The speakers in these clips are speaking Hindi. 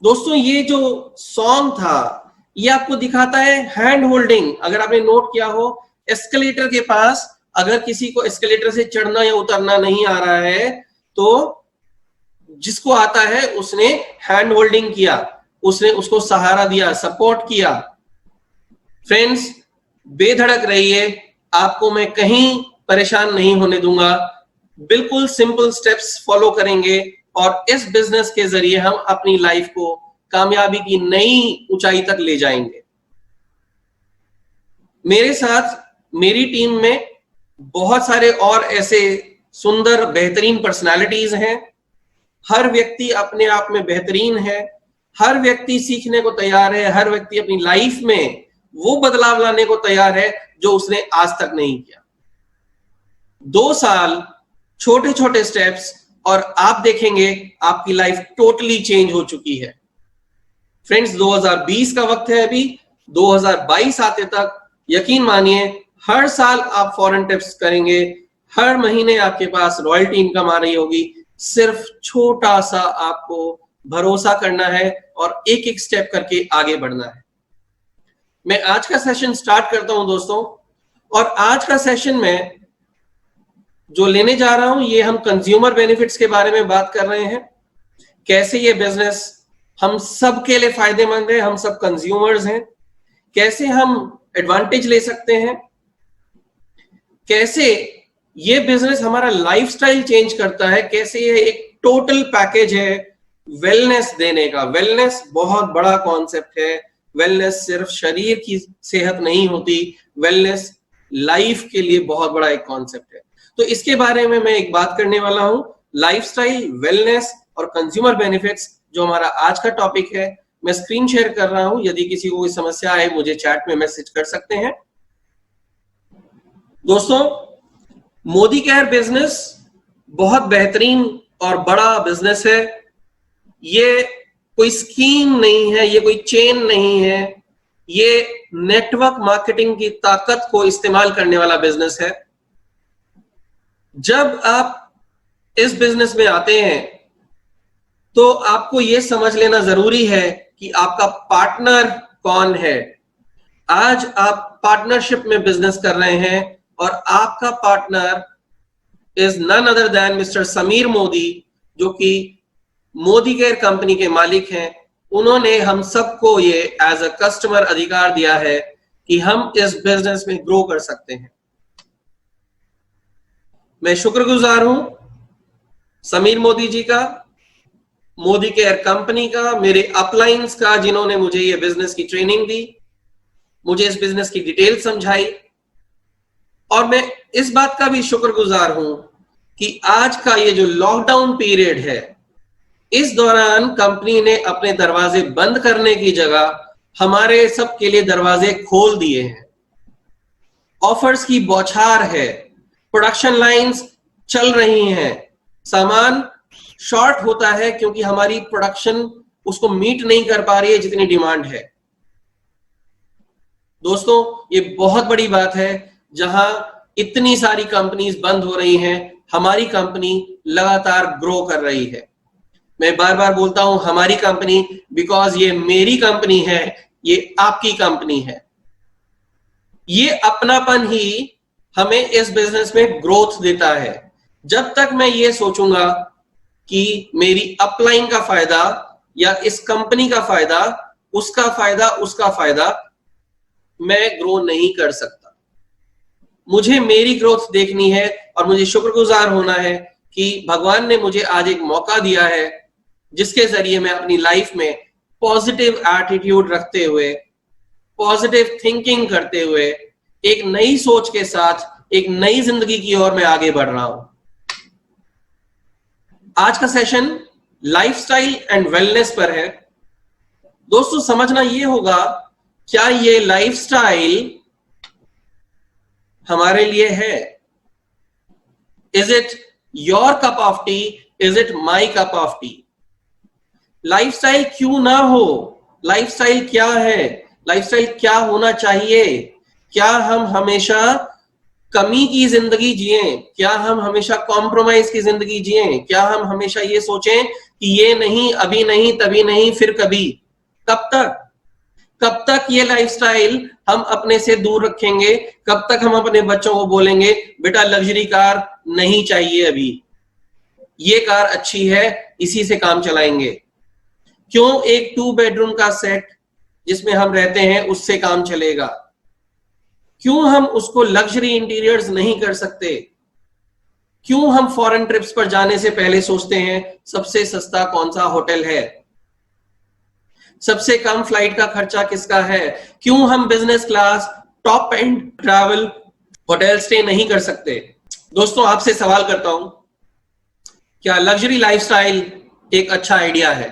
दोस्तों ये जो सॉन्ग था ये आपको दिखाता है हैंड होल्डिंग। अगर आपने नोट किया हो, एस्केलेटर के पास अगर किसी को एस्केलेटर से चढ़ना या उतरना नहीं आ रहा है तो जिसको आता है उसने हैंड होल्डिंग किया, उसने उसको सहारा दिया, सपोर्ट किया। फ्रेंड्स, बेधड़क रहिए, आपको मैं कहीं परेशान नहीं होने दूंगा। बिल्कुल सिंपल स्टेप्स फॉलो करेंगे और इस बिजनेस के जरिए हम अपनी लाइफ को कामयाबी की नई ऊंचाई तक ले जाएंगे। मेरे साथ मेरी टीम में बहुत सारे और ऐसे सुंदर बेहतरीन पर्सनालिटीज हैं। हर व्यक्ति अपने आप में बेहतरीन है, हर व्यक्ति सीखने को तैयार है, हर व्यक्ति अपनी लाइफ में वो बदलाव लाने को तैयार है जो उसने आज तक नहीं किया। 2 साल, छोटे छोटे स्टेप्स, और आप देखेंगे आपकी लाइफ टोटली चेंज हो चुकी है। फ्रेंड्स, 2020 का वक्त है अभी, 2022 आते तक यकीन मानिए हर साल आप फॉरेन टिप्स करेंगे, हर महीने आपके पास रॉयल्टी इनकम आ रही होगी। सिर्फ छोटा सा आपको भरोसा करना है और एक एक स्टेप करके आगे बढ़ना है। मैं आज का सेशन स्टार्ट करता हूं दोस्तों, और आज का सेशन में जो लेने जा रहा हूं ये हम कंज्यूमर बेनिफिट्स के बारे में बात कर रहे हैं। कैसे ये बिजनेस हम सब के लिए फायदेमंद है, हम सब कंज्यूमर्स हैं, कैसे हम एडवांटेज ले सकते हैं, कैसे ये बिजनेस हमारा लाइफस्टाइल चेंज करता है, कैसे ये एक टोटल पैकेज है वेलनेस देने का। वेलनेस बहुत बड़ा कॉन्सेप्ट है। वेलनेस सिर्फ शरीर की सेहत नहीं होती, वेलनेस लाइफ के लिए बहुत बड़ा एक कॉन्सेप्ट है। तो इसके बारे में मैं एक बात करने वाला हूं, लाइफस्टाइल, वेलनेस और कंज्यूमर बेनिफिट्स, जो हमारा आज का टॉपिक है। मैं स्क्रीन शेयर कर रहा हूं, यदि किसी को कोई समस्या आए मुझे चैट में मैसेज कर सकते हैं। दोस्तों, मोदी केयर बिजनेस बहुत बेहतरीन और बड़ा बिजनेस है। ये कोई स्कीम नहीं है, ये कोई चेन नहीं है, ये नेटवर्क मार्केटिंग की ताकत को इस्तेमाल करने वाला बिजनेस है। जब आप इस बिजनेस में आते हैं तो आपको यह समझ लेना जरूरी है कि आपका पार्टनर कौन है। आज आप पार्टनरशिप में बिजनेस कर रहे हैं और आपका partner is none other than mister Sameer Modi, जो कि मोदी केयर कंपनी के मालिक हैं। उन्होंने हम सबको ये एज अ कस्टमर अधिकार दिया है कि हम इस बिजनेस में ग्रो कर सकते हैं। मैं शुक्रगुजार हूं समीर मोदी जी का, मोदी केयर कंपनी का, मेरे अपलाइंस का, जिन्होंने मुझे ये बिजनेस की ट्रेनिंग दी, मुझे इस बिजनेस की डिटेल समझाई। और मैं इस बात का भी शुक्रगुजार हूं कि आज का ये जो लॉकडाउन पीरियड है, इस दौरान कंपनी ने अपने दरवाजे बंद करने की जगह हमारे सब के लिए दरवाजे खोल दिए हैं। ऑफर्स की बौछार है, प्रोडक्शन लाइंस चल रही हैं, सामान शॉर्ट होता है क्योंकि हमारी प्रोडक्शन उसको मीट नहीं कर पा रही है जितनी डिमांड है। दोस्तों, ये बहुत बड़ी बात है। जहां इतनी सारी कंपनीज बंद हो रही हैं, हमारी कंपनी लगातार ग्रो कर रही है। मैं बार बार बोलता हूं हमारी कंपनी, बिकॉज ये मेरी कंपनी है, ये आपकी कंपनी है। ये अपनापन ही हमें इस बिजनेस में ग्रोथ देता है। जब तक मैं ये सोचूंगा कि मेरी अपलाइन का फायदा या इस कंपनी का फायदा, उसका फायदा, उसका फायदा, मैं ग्रो नहीं कर सकता। मुझे मेरी ग्रोथ देखनी है और मुझे शुक्रगुजार होना है कि भगवान ने मुझे आज एक मौका दिया है जिसके जरिए मैं अपनी लाइफ में पॉजिटिव एटीट्यूड रखते हुए, पॉजिटिव थिंकिंग करते हुए, एक नई सोच के साथ एक नई जिंदगी की ओर मैं आगे बढ़ रहा हूं। आज का सेशन लाइफस्टाइल एंड वेलनेस पर है। दोस्तों, समझना यह होगा, क्या ये लाइफस्टाइल हमारे लिए है? Is it your cup of T? Is it my cup of T? Lifestyle क्यों ना हो? लाइफस्टाइल क्या है? लाइफस्टाइल क्या होना चाहिए? क्या हम हमेशा कमी की जिंदगी जिए? क्या हम हमेशा कॉम्प्रोमाइज की जिंदगी जिए? क्या हम हमेशा ये सोचें कि ये नहीं, अभी नहीं, तभी नहीं, फिर कभी? कब तक? कब तक ये लाइफस्टाइल हम अपने से दूर रखेंगे? कब तक हम अपने बच्चों को बोलेंगे बेटा लग्जरी कार नहीं चाहिए, अभी ये कार अच्छी है, इसी से काम चलाएंगे? क्यों एक 2 बेडरूम का सेट जिसमें हम रहते हैं उससे काम चलेगा? क्यों हम उसको लग्जरी इंटीरियर्स नहीं कर सकते? क्यों हम फॉरेन ट्रिप्स पर जाने से पहले सोचते हैं सबसे सस्ता कौन सा होटल है, सबसे कम फ्लाइट का खर्चा किसका है? क्यों हम business class top and travel hotel stay नहीं कर सकते? दोस्तों आपसे सवाल करता हूं, क्या लग्जरी लाइफस्टाइल एक अच्छा आइडिया है?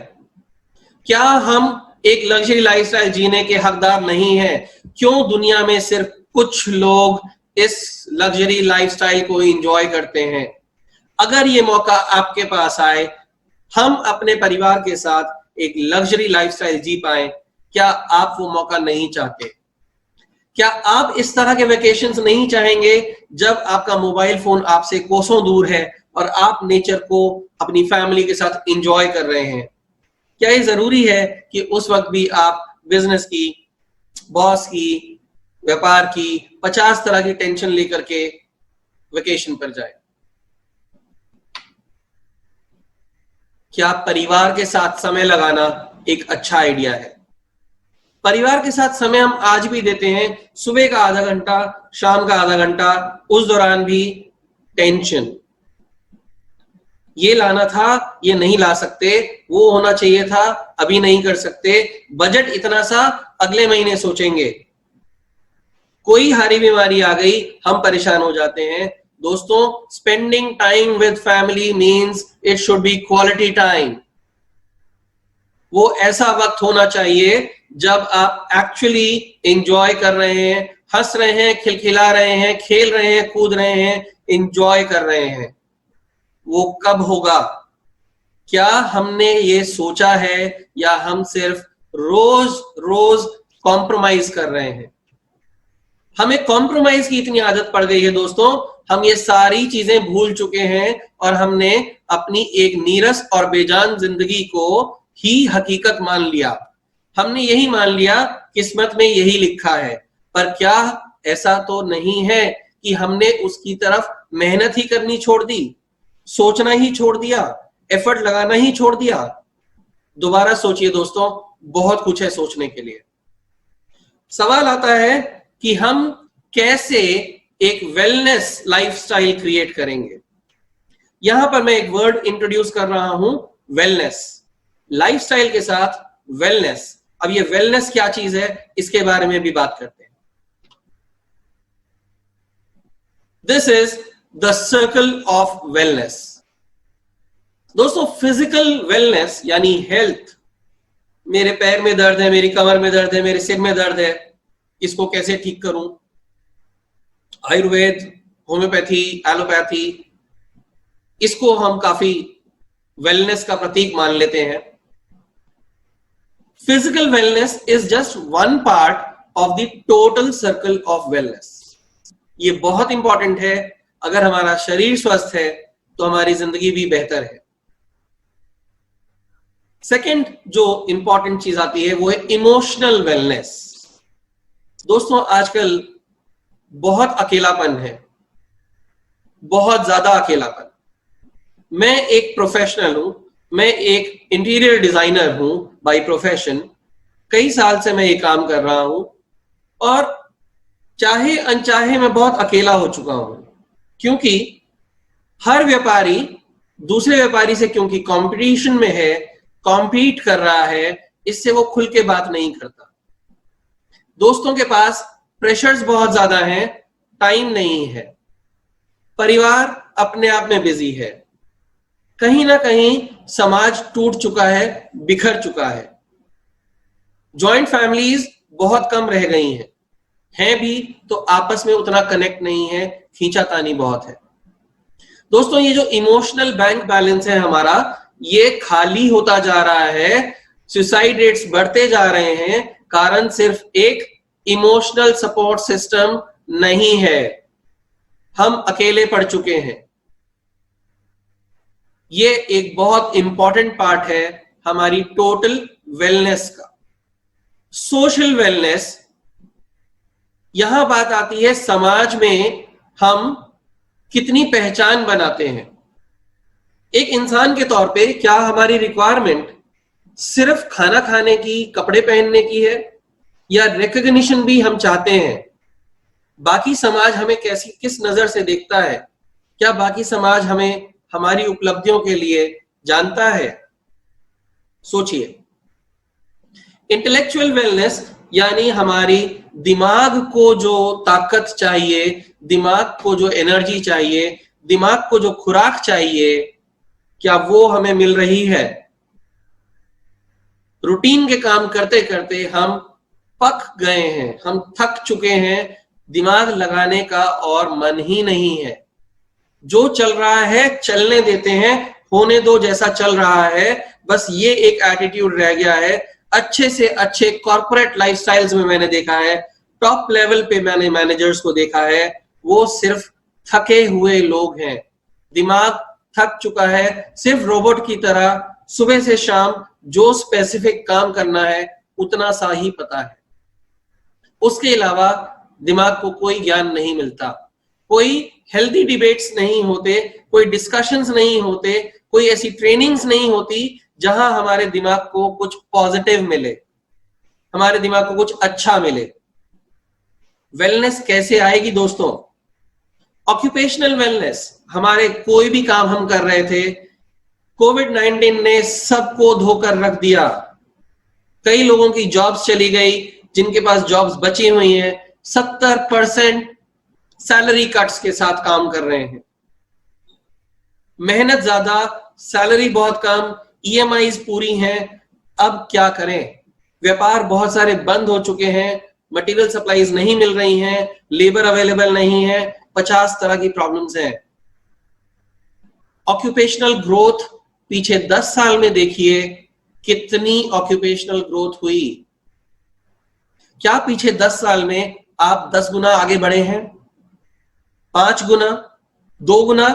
क्या हम एक लग्जरी लाइफस्टाइल जीने के हकदार नहीं हैं? क्यों दुनिया में सिर्फ कुछ लोग इस लग्जरी लाइफस्टाइल को एंजॉय करते हैं? अगर ये मौका आपके पास आए, हम अपने परिवार के साथ एक लग्जरी लाइफस्टाइल जी पाए, क्या आप वो मौका नहीं चाहते? क्या आप इस तरह के वेकेशंस नहीं चाहेंगे जब आपका मोबाइल फोन आपसे कोसों दूर है और आप नेचर को अपनी फैमिली के साथ एंजॉय कर रहे हैं? क्या ये जरूरी है कि उस वक्त भी आप बिजनेस की, बॉस की, व्यापार की 50 तरह की टेंशन लेकर के वेकेशन पर जाए? क्या परिवार के साथ समय लगाना एक अच्छा आइडिया है? परिवार के साथ समय हम आज भी देते हैं, सुबह का आधा घंटा, शाम का आधा घंटा, उस दौरान भी टेंशन, ये लाना था, ये नहीं ला सकते, वो होना चाहिए था, अभी नहीं कर सकते, बजट इतना सा, अगले महीने सोचेंगे। कोई हारी बीमारी आ गई, हम परेशान हो जाते हैं। दोस्तों, spending time with family means it should be quality time. वो ऐसा वक्त होना चाहिए जब आप एक्चुअली एंजॉय कर रहे हैं, हंस रहे हैं, खिलखिला रहे हैं, खेल रहे हैं, कूद रहे हैं, एंजॉय कर रहे हैं। वो कब होगा? क्या हमने ये सोचा है या हम सिर्फ रोज रोज कॉम्प्रोमाइज कर रहे हैं? हमें कॉम्प्रोमाइज की इतनी आदत पड़ गई है दोस्तों, हम ये सारी चीजें भूल चुके हैं और हमने अपनी एक नीरस और बेजान जिंदगी को ही हकीकत मान लिया। हमने यही मान लिया किस्मत में यही लिखा है, पर क्या ऐसा तो नहीं है कि हमने उसकी तरफ मेहनत ही करनी छोड़ दी, सोचना ही छोड़ दिया, एफर्ट लगाना ही छोड़ दिया? दोबारा सोचिए दोस्तों, बहुत कुछ है सोचने के लिए। सवाल आता है कि हम कैसे एक वेलनेस लाइफस्टाइल क्रिएट करेंगे। यहां पर मैं एक वर्ड इंट्रोड्यूस कर रहा हूं, वेलनेस। लाइफस्टाइल के साथ वेलनेस। अब ये वेलनेस क्या चीज है, इसके बारे में भी बात करते हैं। This is the circle of wellness. दोस्तों, फिजिकल वेलनेस यानी हेल्थ, मेरे पैर में दर्द है, मेरी कमर में दर्द है, मेरे सिर में दर्द है, इसको कैसे ठीक करूं? आयुर्वेद, होम्योपैथी, एलोपैथी, इसको हम काफी वेलनेस का प्रतीक मान लेते हैं। Physical wellness is just one part of the total circle of wellness. ये बहुत इंपॉर्टेंट है। अगर हमारा शरीर स्वस्थ है तो हमारी जिंदगी भी बेहतर है। सेकंड जो इंपॉर्टेंट चीज आती है वो है इमोशनल वेलनेस। दोस्तों, आजकल बहुत अकेलापन है, बहुत ज्यादा अकेलापन। मैं एक प्रोफेशनल हूं, मैं एक इंटीरियर डिजाइनर हूं बाय प्रोफेशन। कई साल से मैं ये काम कर रहा हूं और चाहे अनचाहे मैं बहुत अकेला हो चुका हूं, क्योंकि हर व्यापारी दूसरे व्यापारी से क्योंकि कंपटीशन में है, कॉम्पीट कर रहा है, इससे वो खुल के बात नहीं करता। दोस्तों के पास प्रेशर्स बहुत ज्यादा हैं, टाइम नहीं है, परिवार अपने आप में बिजी है, कहीं ना कहीं समाज टूट चुका है, बिखर चुका है, जॉइंट फैमिलीज बहुत कम रह गई हैं भी तो आपस में उतना कनेक्ट नहीं है, खींचातानी बहुत है। दोस्तों, ये जो इमोशनल बैंक बैलेंस है हमारा, ये खाली होता जा रहा है, सुसाइड रेट्स बढ़ते जा रहे हैं। कारण सिर्फ एक इमोशनल सपोर्ट सिस्टम नहीं है। हम अकेले पड़ चुके हैं। ये एक बहुत इंपॉर्टेंट पार्ट है हमारी टोटल वेलनेस का। सोशल वेलनेस, यहां बात आती है समाज में हम कितनी पहचान बनाते हैं। एक इंसान के तौर पे क्या हमारी रिक्वायरमेंट सिर्फ खाना खाने की, कपड़े पहनने की है, या रिकॉग्निशन भी हम चाहते हैं? बाकी समाज हमें किस नजर से देखता है? क्या बाकी समाज हमें हमारी उपलब्धियों के लिए जानता है? सोचिए। इंटेलेक्चुअल वेलनेस यानी हमारी दिमाग को जो ताकत चाहिए, दिमाग को जो एनर्जी चाहिए, दिमाग को जो खुराक चाहिए, क्या वो हमें मिल रही है? रूटीन के काम करते करते हम पक गए हैं, हम थक चुके हैं, दिमाग लगाने का और मन ही नहीं है। जो चल रहा है चलने देते हैं, होने दो जैसा चल रहा है, बस ये एक एटीट्यूड रह गया है। अच्छे से अच्छे कॉर्पोरेट लाइफस्टाइल्स में मैंने देखा है, टॉप लेवल पे मैंने मैनेजर्स को देखा है, वो सिर्फ थके हुए लोग हैं। दिमाग थक चुका है, सिर्फ रोबोट की तरह सुबह से शाम जो स्पेसिफिक काम करना है उतना सा ही पता है। उसके अलावा दिमाग को कोई ज्ञान नहीं मिलता, कोई हेल्दी डिबेट्स नहीं होते, कोई डिस्कशंस नहीं होते, कोई ऐसी ट्रेनिंग्स नहीं होती जहां हमारे दिमाग को कुछ पॉजिटिव मिले, हमारे दिमाग को कुछ अच्छा मिले। वेलनेस कैसे आएगी दोस्तों? ऑक्यूपेशनल वेलनेस, हमारे कोई भी काम हम कर रहे थे, कोविड-19 ने सबको धोकर रख दिया। कई लोगों की जॉब्स चली गई, जिनके पास जॉब्स बची हुई हैं 70% सैलरी कट्स के साथ काम कर रहे हैं। मेहनत ज्यादा, सैलरी बहुत कम, ईएमआईज पूरी हैं। अब क्या करें? व्यापार बहुत सारे बंद हो चुके हैं, मटेरियल सप्लाईज नहीं मिल रही हैं, लेबर अवेलेबल नहीं है, 50 तरह की प्रॉब्लम्स हैं। ऑक्यूपेशनल ग्रोथ पीछे 10 साल में देखिए कितनी ऑक्यूपेशनल ग्रोथ हुई। क्या पीछे 10 साल में आप 10 गुना आगे बढ़े हैं? 5 गुना? 2 गुना?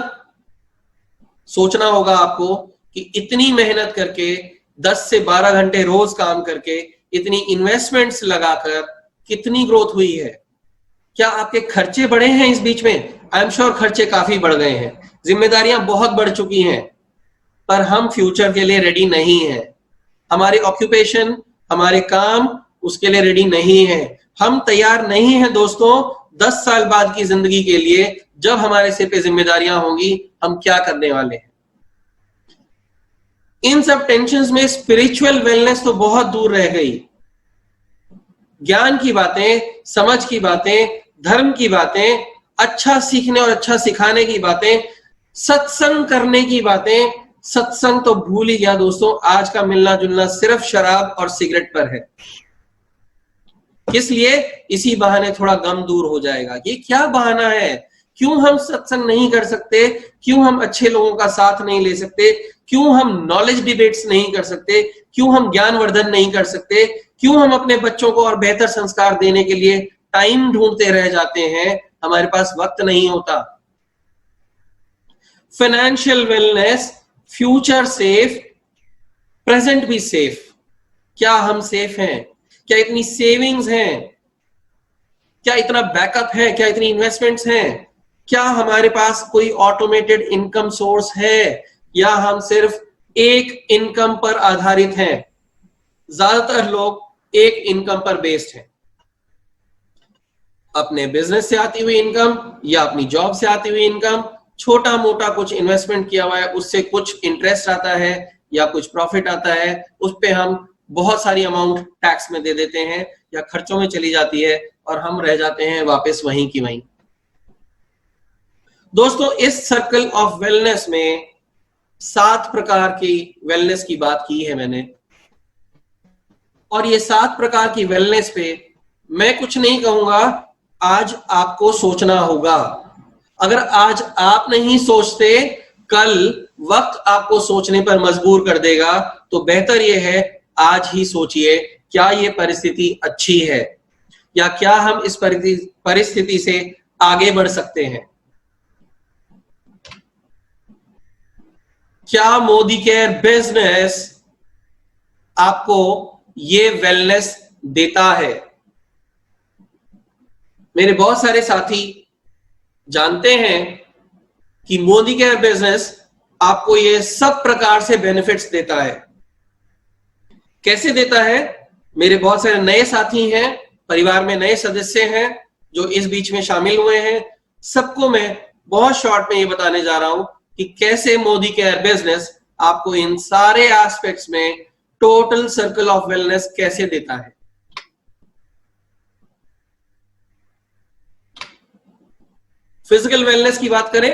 सोचना होगा आपको कि इतनी मेहनत करके 10 से 12 घंटे रोज काम करके इतनी इन्वेस्टमेंट्स लगाकर कितनी ग्रोथ हुई है। क्या आपके खर्चे बढ़े हैं इस बीच में? आई एम श्योर खर्चे काफी बढ़ गए हैं, जिम्मेदारियां बहुत बढ़ चुकी हैं, पर हम फ्यूचर के लिए रेडी नहीं है। हमारी ऑक्यूपेशन, हमारे काम उसके लिए रेडी नहीं है। हम तैयार नहीं है दोस्तों 10 साल बाद की जिंदगी के लिए, जब हमारे सिर पे जिम्मेदारियां होंगी, हम क्या करने वाले हैं। इन सब टेंशन्स में स्पिरिचुअल वेलनेस तो बहुत दूर रह गई। ज्ञान की बातें, समझ की बातें, धर्म की बातें, अच्छा सीखने और अच्छा सिखाने की बातें, सत्संग करने की बातें, सत्संग तो भूल ही गया दोस्तों। आज का मिलना जुलना सिर्फ शराब और सिगरेट पर है। किस लिए? इसी बहाने थोड़ा गम दूर हो जाएगा। ये क्या बहाना है? क्यों हम सत्संग नहीं कर सकते? क्यों हम अच्छे लोगों का साथ नहीं ले सकते? क्यों हम नॉलेज डिबेट्स नहीं कर सकते? क्यों हम ज्ञानवर्धन नहीं कर सकते? क्यों हम अपने बच्चों को और बेहतर संस्कार देने के लिए टाइम ढूंढते रह जाते हैं? हमारे पास वक्त नहीं होता। Financial wellness, future safe, present भी सेफ। क्या हम सेफ हैं? क्या इतनी सेविंग्स हैं? क्या इतना बैकअप है? क्या इतनी इन्वेस्टमेंट्स हैं? क्या हमारे पास कोई ऑटोमेटेड इनकम सोर्स है, या हम सिर्फ एक इनकम पर आधारित हैं? ज्यादातर लोग एक इनकम पर बेस्ड हैं, अपने बिजनेस से आती हुई इनकम या अपनी जॉब से आती हुई इनकम, छोटा मोटा कुछ इन्वेस्टमेंट किया हुआ है, उससे कुछ इंटरेस्ट आता है या कुछ प्रॉफिट आता है, उस पे हम बहुत सारी अमाउंट टैक्स में दे देते हैं या खर्चों में चली जाती है और हम रह जाते हैं वापस वहीं की वहीं। दोस्तों, इस सर्कल ऑफ वेलनेस में 7 प्रकार की वेलनेस की बात की है मैंने, और ये 7 प्रकार की वेलनेस पे मैं कुछ नहीं कहूंगा, आज आपको सोचना होगा। अगर आज आप नहीं सोचते, कल वक्त आपको सोचने पर मजबूर कर देगा। तो बेहतर यह है आज ही सोचिए, क्या ये परिस्थिति अच्छी है, या क्या हम इस परिस्थिति से आगे बढ़ सकते हैं। क्या मोदी केयर बिजनेस आपको ये वेलनेस देता है? मेरे बहुत सारे साथी जानते हैं कि मोदी केयर बिजनेस आपको ये सब प्रकार से बेनिफिट्स देता है। कैसे देता है? मेरे बहुत सारे नए साथी हैं, परिवार में नए सदस्य हैं जो इस बीच में शामिल हुए हैं, सबको मैं बहुत शॉर्ट में ये बताने जा रहा हूं कि कैसे मोदी केयर बिजनेस आपको इन सारे एस्पेक्ट्स में टोटल सर्कल ऑफ वेलनेस कैसे देता है। फिजिकल वेलनेस की बात करें,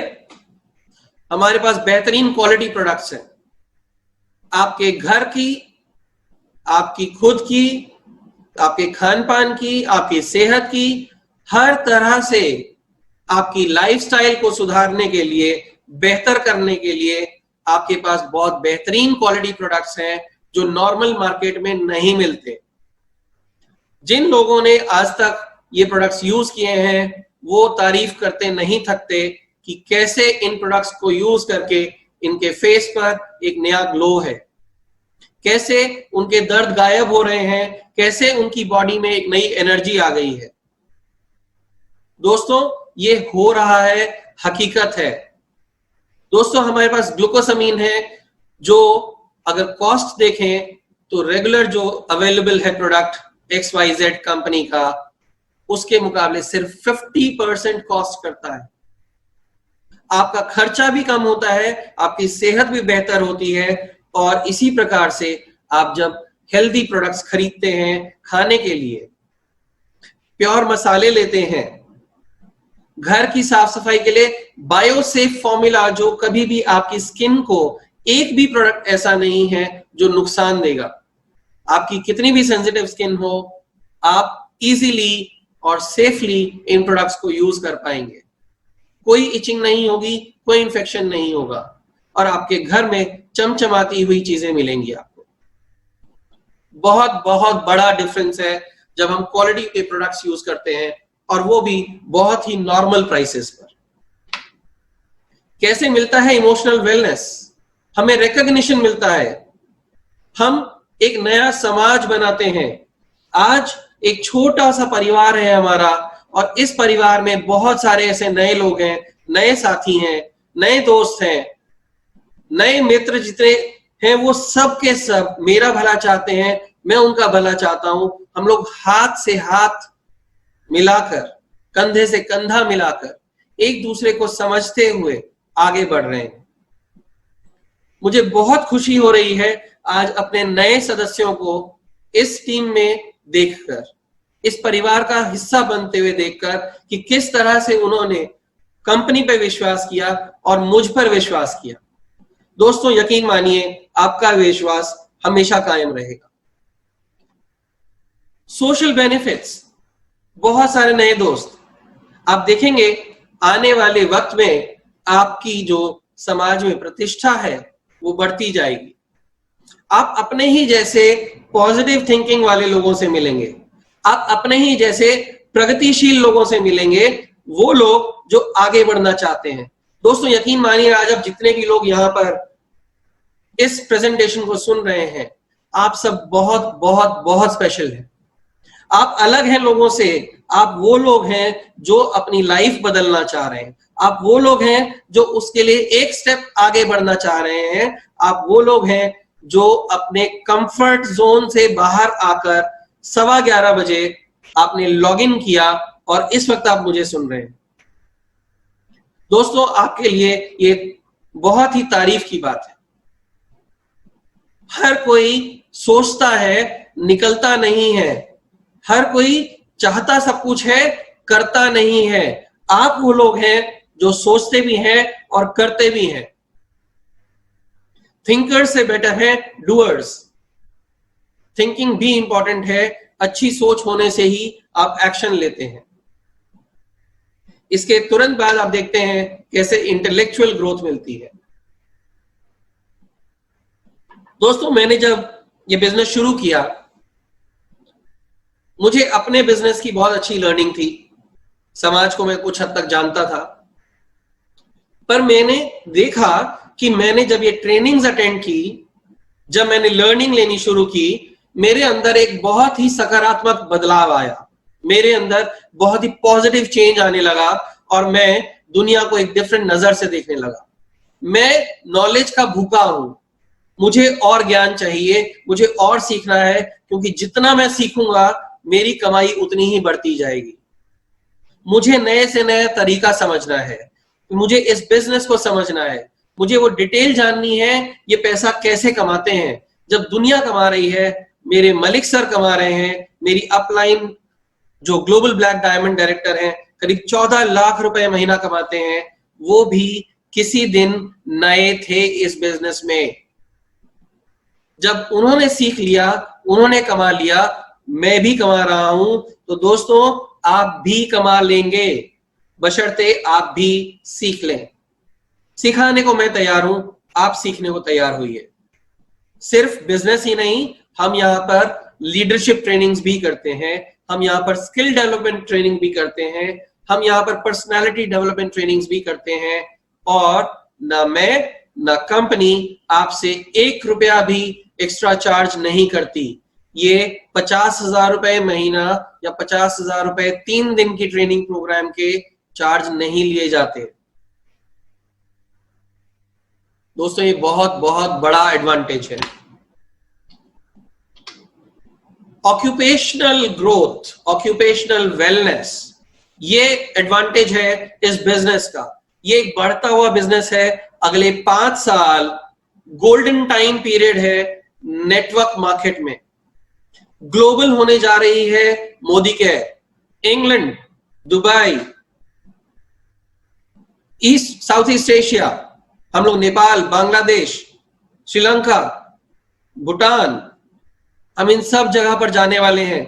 हमारे पास बेहतरीन क्वालिटी प्रोडक्ट्स हैं। आपके घर की, आपकी खुद की, आपके खान पान की, आपकी सेहत की, हर तरह से आपकी लाइफस्टाइल को सुधारने के लिए, बेहतर करने के लिए आपके पास बहुत बेहतरीन क्वालिटी प्रोडक्ट्स हैं जो नॉर्मल मार्केट में नहीं मिलते। जिन लोगों ने आज तक ये प्रोडक्ट्स यूज किए हैं वो तारीफ करते नहीं थकते कि कैसे इन प्रोडक्ट्स को यूज करके इनके फेस पर एक नया ग्लो है, कैसे उनके दर्द गायब हो रहे हैं, कैसे उनकी बॉडी में एक नई एनर्जी आ गई है। दोस्तों, ये हो रहा है, हकीकत है। दोस्तों, हमारे पास ग्लूकोसामीन है जो अगर कॉस्ट देखें तो रेगुलर जो अवेलेबल है प्रोडक्ट XYZ कंपनी का, उसके मुकाबले सिर्फ 50% कॉस्ट करता है। आपका खर्चा भी कम होता है, आपकी सेहत भी बेहतर होती है, और इसी प्रकार से आप जब हेल्दी प्रोडक्ट्स खरीदते हैं खाने के लिए, प्योर मसाले लेते हैं, घर की साफ सफाई के लिए बायोसेफ फॉर्मूला, जो कभी भी आपकी स्किन को एक भी प्रोडक्ट ऐसा नहीं है जो नुकसान देगा। आपकी कितनी भी सेंसिटिव स्किन हो, आप इजीली और सेफली इन प्रोडक्ट्स को यूज कर पाएंगे। कोई इचिंग नहीं होगी, कोई इन्फेक्शन नहीं होगा, और आपके घर में चमचमाती हुई चीजें मिलेंगी आपको। बहुत बहुत बड़ा डिफरेंस है जब हम क्वालिटी के प्रोडक्ट्स यूज करते हैं, और वो भी बहुत ही नॉर्मल प्राइसेस पर। कैसे मिलता है इमोशनल वेलनेस? हमें रिकॉग्निशन मिलता है, हम एक नया समाज बनाते हैं। आज एक छोटा सा परिवार है हमारा, और इस परिवार में बहुत सारे ऐसे नए लोग हैं, नए साथी हैं, नए दोस्त हैं, नए मित्र जितने हैं, वो सब के सब मेरा भला चाहते हैं, मैं उनका भला चाहता हूं। हम लोग हाथ से हाथ मिलाकर, कंधे से कंधा मिलाकर एक दूसरे को समझते हुए आगे बढ़ रहे हैं। मुझे बहुत खुशी हो रही है आज अपने नए सदस्यों को इस टीम में देखकर, इस परिवार का हिस्सा बनते हुए देखकर कि किस तरह से उन्होंने कंपनी पर विश्वास किया और मुझ पर विश्वास किया। दोस्तों, यकीन मानिए, आपका विश्वास हमेशा कायम रहेगा। सोशल बेनिफिट्स, बहुत सारे नए दोस्त आप देखेंगे। आने वाले वक्त में आपकी जो समाज में प्रतिष्ठा है वो बढ़ती जाएगी। आप अपने ही जैसे पॉजिटिव थिंकिंग वाले लोगों से मिलेंगे, आप अपने ही जैसे प्रगतिशील लोगों से मिलेंगे, वो लोग जो आगे बढ़ना चाहते हैं। दोस्तों, यकीन मानिए, आज आप जितने भी लोग यहाँ पर इस प्रेजेंटेशन को सुन रहे हैं, आप सब बहुत बहुत बहुत स्पेशल हैं। आप अलग हैं लोगों से। आप वो लोग हैं जो अपनी लाइफ बदलना चाह रहे हैं, आप वो लोग हैं जो उसके लिए एक स्टेप आगे बढ़ना चाह रहे हैं, आप वो लोग हैं जो अपने कंफर्ट जोन से बाहर आकर 11:15 बजे आपने लॉगिन किया और इस वक्त आप मुझे सुन रहे हैं। दोस्तों, आपके लिए ये बहुत ही तारीफ की बात है। हर कोई सोचता है, निकलता नहीं है। हर कोई चाहता सब कुछ है, करता नहीं है। आप वो लोग हैं जो सोचते भी हैं और करते भी हैं। थिंकर्स से बेटर है डूअर्स। थिंकिंग भी इंपॉर्टेंट है, अच्छी सोच होने से ही आप एक्शन लेते हैं। इसके तुरंत बाद आप देखते हैं कैसे इंटेलेक्चुअल ग्रोथ मिलती है। दोस्तों, मैंने जब ये बिजनेस शुरू किया, मुझे अपने बिजनेस की बहुत अच्छी लर्निंग थी। समाज को मैं कुछ हद तक जानता था, पर मैंने देखा कि मैंने जब ये ट्रेनिंग्स अटेंड की, जब मैंने लर्निंग लेनी शुरू की, मेरे अंदर एक बहुत ही सकारात्मक बदलाव आया, मेरे अंदर बहुत ही पॉजिटिव चेंज आने लगा और मैं दुनिया को एक डिफरेंट नजर से देखने लगा। मैं नॉलेज का भूखा हूं, मुझे और ज्ञान चाहिए, मुझे और सीखना है, क्योंकि जितना मैं सीखूंगा मेरी कमाई उतनी ही बढ़ती जाएगी। मुझे नए से नया तरीका समझना है, मुझे इस बिजनेस को समझना है, मुझे वो डिटेल जाननी है, ये पैसा कैसे कमाते हैं। जब दुनिया कमा रही है, मेरे मलिक सर कमा रहे हैं, मेरी अपलाइन जो ग्लोबल ब्लैक डायमंड डायरेक्टर हैं करीब 14 लाख रुपए महीना कमाते हैं, वो भी किसी दिन नए थे इस बिजनेस में। जब उन्होंने सीख लिया, उन्होंने कमा लिया, मैं भी कमा रहा हूं, तो दोस्तों आप भी कमा लेंगे, बशर्ते आप भी सीख लें। सिखाने को मैं तैयार हूं, आप सीखने को तैयार होइए। सिर्फ बिजनेस ही नहीं, हम यहाँ पर लीडरशिप ट्रेनिंग्स भी करते हैं, हम यहाँ पर स्किल डेवलपमेंट ट्रेनिंग भी करते हैं, हम यहाँ पर पर्सनालिटी डेवलपमेंट ट्रेनिंग्स भी करते हैं, और ना मैं ना कंपनी आपसे 1 रुपया भी एक्स्ट्रा चार्ज नहीं करती। ये 50,000 रुपए महीना या 50,000 रुपए 3 दिन की ट्रेनिंग प्रोग्राम के चार्ज नहीं लिए जाते। दोस्तों ये बहुत बहुत बड़ा एडवांटेज है। ऑक्यूपेशनल ग्रोथ, ऑक्यूपेशनल वेलनेस, ये एडवांटेज है इस बिजनेस का। ये एक बढ़ता हुआ बिजनेस है। अगले 5 साल गोल्डन टाइम पीरियड है नेटवर्क मार्केट में। ग्लोबल होने जा रही है मोदी के England, Dubai, south east Asia, हम लोग नेपाल, बांग्लादेश, श्रीलंका, भूटान, हम इन सब जगह पर जाने वाले हैं।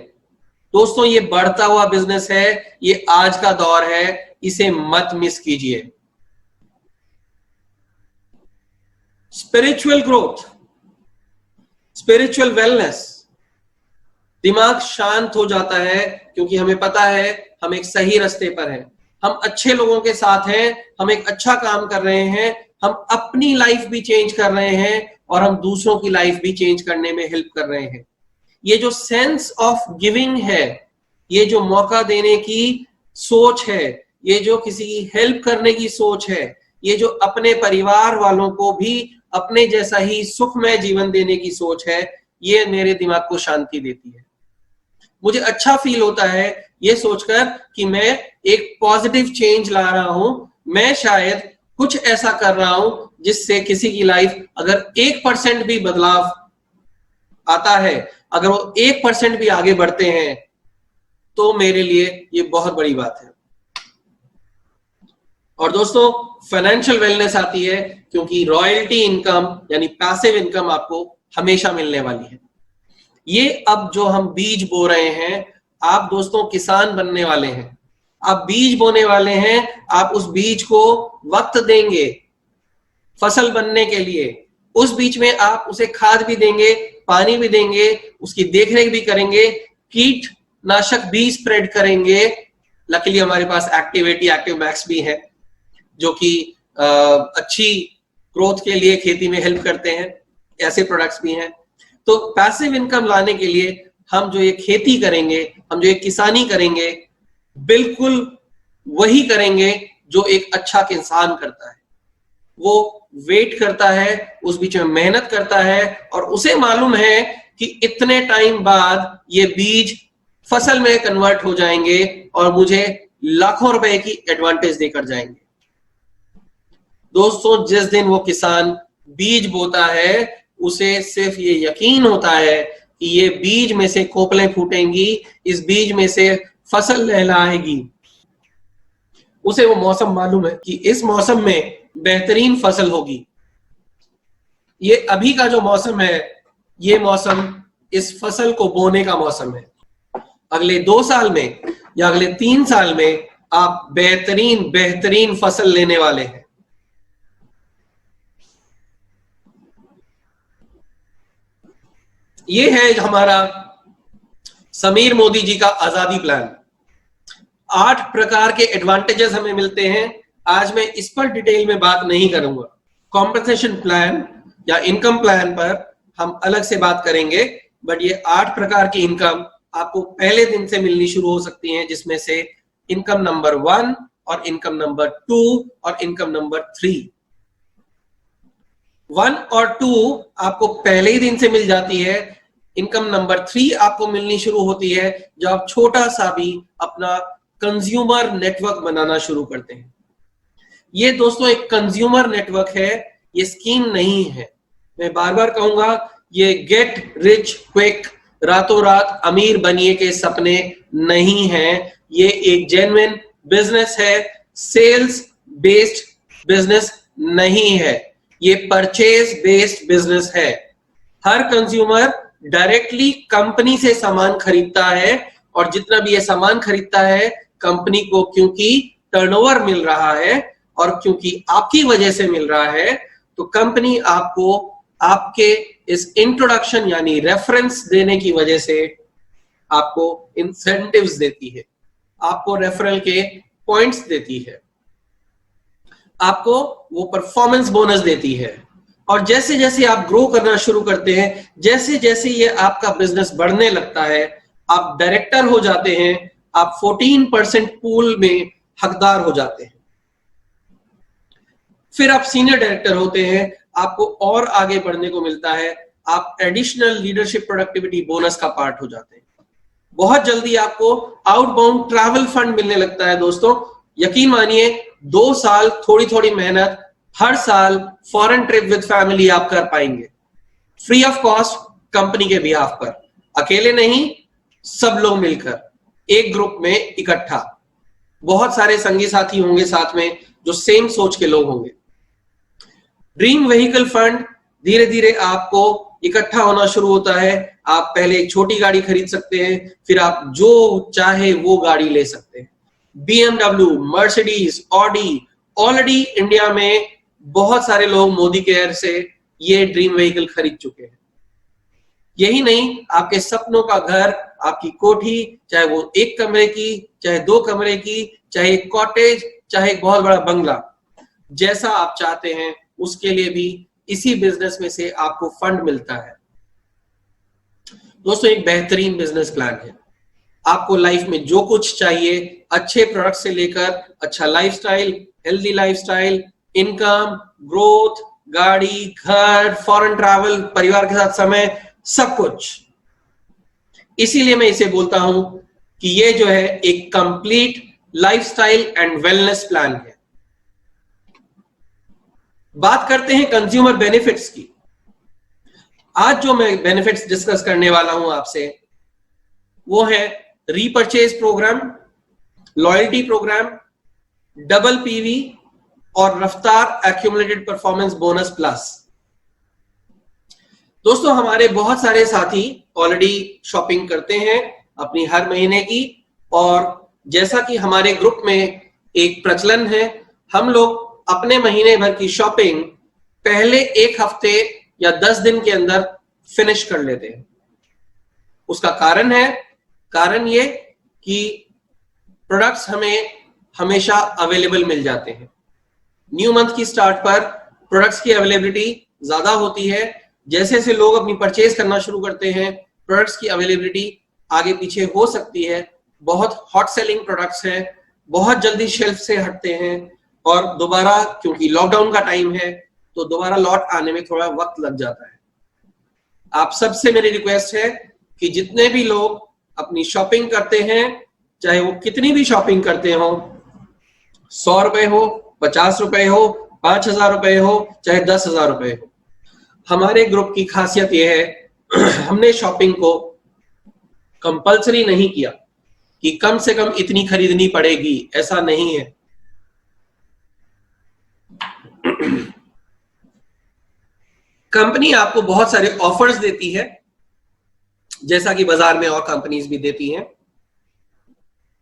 दोस्तों ये बढ़ता हुआ बिजनेस है, ये आज का दौर है, इसे मत मिस कीजिए। स्पिरिचुअल ग्रोथ, स्पिरिचुअल वेलनेस, दिमाग शांत हो जाता है क्योंकि हमें पता है हम एक सही रास्ते पर हैं, हम अच्छे लोगों के साथ हैं, हम एक अच्छा काम कर रहे हैं, हम अपनी लाइफ भी चेंज कर रहे हैं और हम दूसरों की लाइफ भी चेंज करने में हेल्प कर रहे हैं। ये जो सेंस ऑफ गिविंग है, ये जो मौका देने की सोच है, ये जो किसी की हेल्प करने की सोच है, ये जो अपने परिवार वालों को भी अपने जैसा ही सुखमय जीवन देने की सोच है, ये मेरे दिमाग को शांति देती है। मुझे अच्छा फील होता है ये सोचकर कि मैं एक पॉजिटिव चेंज ला रहा हूं, मैं शायद कुछ ऐसा कर रहा हूं जिससे किसी की लाइफ अगर 1% भी बदलाव आता है, अगर वो 1% भी आगे बढ़ते हैं, तो मेरे लिए ये बहुत बड़ी बात है। और दोस्तों फाइनेंशियल वेलनेस आती है क्योंकि रॉयल्टी इनकम यानी पैसिव इनकम आपको हमेशा मिलने वाली है। ये अब जो हम बीज बो रहे हैं, आप दोस्तों किसान बनने वाले हैं, आप बीज बोने वाले हैं, आप उस बीज को वक्त देंगे फसल बनने के लिए। उस बीच में आप उसे खाद भी देंगे, पानी भी देंगे, उसकी देखरेख भी करेंगे, कीटनाशक भी स्प्रेड करेंगे। लकीली हमारे पास एक्टिवेटी, एक्टिव मैक्स भी है जो कि अच्छी ग्रोथ के लिए खेती में हेल्प करते हैं, ऐसे प्रोडक्ट्स भी हैं। तो पैसिव इनकम लाने के लिए हम जो ये खेती करेंगे, हम जो ये किसानी करेंगे, बिल्कुल वही करेंगे जो एक अच्छा किसान करता है। वो वेट करता है, उस बीच में मेहनत करता है और उसे मालूम है कि इतने टाइम बाद ये बीज फसल में कन्वर्ट हो जाएंगे और मुझे लाखों रुपए की एडवांटेज देकर जाएंगे। दोस्तों जिस दिन वो किसान बीज बोता है, उसे सिर्फ ये यकीन होता है कि ये बीज में से कोपलें फूटेंगी, इस बीज में से फसल लहलहाएगी। उसे वो मौसम मालूम है कि इस मौसम में बेहतरीन फसल होगी। ये अभी का जो मौसम है, ये मौसम इस फसल को बोने का मौसम है। अगले 2 साल में या अगले 3 साल में आप बेहतरीन बेहतरीन फसल लेने वाले हैं। ये है हमारा समीर मोदी जी का आजादी प्लान। 8 प्रकार के एडवांटेजेस हमें मिलते हैं। आज मैं इस पर डिटेल में बात नहीं करूंगा। कॉम्पेंसेशन प्लान या इनकम प्लान पर हम अलग से बात करेंगे, बट ये 8 प्रकार की इनकम आपको पहले दिन से मिलनी शुरू हो सकती हैं, जिसमें से इनकम नंबर 1 और इनकम नंबर 2 और इनकम नंबर 3। 1 और 2 आपको पहले ही दिन से मिल जाती है। इनकम नंबर 3 आपको मिलनी शुरू होती है जब आप छोटा सा भी अपना कंज्यूमर नेटवर्क बनाना शुरू करते हैं। ये दोस्तों एक कंज्यूमर नेटवर्क है, ये स्कीम नहीं है। मैं बार बार कहूंगा, ये गेट रिच क्विक रातों रात अमीर बनिए के सपने नहीं हैं। ये एक जेन्युइन बिजनेस है, सेल्स बेस्ड बिजनेस नहीं है, ये परचेज बेस्ड बिजनेस है। हर कंज्यूमर डायरेक्टली कंपनी से सामान खरीदता है और जितना भी ये सामान खरीदता है कंपनी को, क्योंकि टर्नओवर मिल रहा है और क्योंकि आपकी वजह से मिल रहा है, तो कंपनी आपको आपके इस इंट्रोडक्शन यानी रेफरेंस देने की वजह से आपको इंसेंटिव्स देती है, आपको रेफरल के पॉइंट्स देती है, आपको वो परफॉर्मेंस बोनस देती है। और जैसे जैसे आप ग्रो करना शुरू करते हैं, जैसे जैसे ये आपका बिजनेस बढ़ने लगता है, आप डायरेक्टर हो जाते हैं, आप 14% पूल में हकदार हो जाते हैं, फिर आप सीनियर डायरेक्टर होते हैं, आपको और आगे बढ़ने को मिलता है, आप एडिशनल लीडरशिप प्रोडक्टिविटी बोनस का पार्ट हो जाते हैं। बहुत जल्दी आपको आउटबाउंड ट्रैवल फंड मिलने लगता है। दोस्तों यकीन मानिए, 2 साल थोड़ी थोड़ी मेहनत, हर साल फॉरेन ट्रिप विद फैमिली आप कर पाएंगे, फ्री ऑफ कॉस्ट कंपनी के बिहाफ पर। अकेले नहीं, सब लोग मिलकर एक ग्रुप में इकट्ठा, बहुत सारे संगी साथी होंगे साथ में जो सेम सोच के लोग होंगे। ड्रीम व्हीकल फंड धीरे धीरे आपको इकट्ठा होना शुरू होता है। आप पहले एक छोटी गाड़ी खरीद सकते हैं, फिर आप जो चाहे वो गाड़ी ले सकते हैं। BMW, Mercedes, Audi, already India में बहुत सारे लोग मोदी केयर से ये ड्रीम व्हीकल खरीद चुके हैं। यही नहीं, आपके सपनों का घर, आपकी कोठी, चाहे वो 1 कमरे की, चाहे 2 कमरे की, चाहे एक कॉटेज, चाहे एक बहुत बड़ा बंगला, जैसा आप चाहते हैं उसके लिए भी इसी बिजनेस में से आपको फंड मिलता है। दोस्तों एक बेहतरीन बिजनेस प्लान है। आपको लाइफ में जो कुछ चाहिए, अच्छे प्रोडक्ट से लेकर अच्छा lifestyle, healthy lifestyle, income, growth, गाड़ी, घर, फॉरेन ट्रैवल, परिवार के साथ समय, सब कुछ। इसीलिए मैं इसे बोलता हूं कि ये जो है एक complete lifestyle and wellness plan है। बात करते हैं कंज्यूमर बेनिफिट्स की। आज जो मैं बेनिफिट्स डिस्कस करने वाला हूं आपसे, वो है repurchase program, loyalty program, double PV और रफ्तार एक्यूमुलेटेड परफॉर्मेंस बोनस प्लस। दोस्तों हमारे बहुत सारे साथी ऑलरेडी शॉपिंग करते हैं अपनी हर महीने की, और जैसा कि हमारे ग्रुप में एक प्रचलन है, हम लोग अपने महीने भर की शॉपिंग पहले 1 हफ्ते या 10 दिन के अंदर फिनिश कर लेते हैं। उसका कारण ये कि प्रोडक्ट्स हमें हमेशा अवेलेबल मिल जाते हैं। न्यू मंथ की स्टार्ट पर प्रोडक्ट्स की अवेलेबिलिटी ज्यादा होती है। जैसे जैसे लोग अपनी परचेज करना शुरू करते हैं, प्रोडक्ट्स की अवेलेबिलिटी आगे पीछे हो सकती है। बहुत हॉट सेलिंग प्रोडक्ट्स हैं, बहुत जल्दी शेल्फ से हटते हैं, और दोबारा क्योंकि लॉकडाउन का टाइम है तो दोबारा लॉट आने में थोड़ा वक्त लग जाता है। आप सबसे मेरी रिक्वेस्ट है कि जितने भी लोग अपनी शॉपिंग करते हैं, चाहे वो कितनी भी शॉपिंग करते हो, 100 रुपए हो, 50 रुपए हो, 5000 रुपए हो, चाहे 10,000 रुपए हो, हमारे ग्रुप की खासियत यह है हमने शॉपिंग को कंपल्सरी नहीं किया कि कम से कम इतनी खरीदनी पड़ेगी, ऐसा नहीं है। कंपनी आपको बहुत सारे ऑफर्स देती है, जैसा कि बाजार में और कंपनीज भी देती हैं।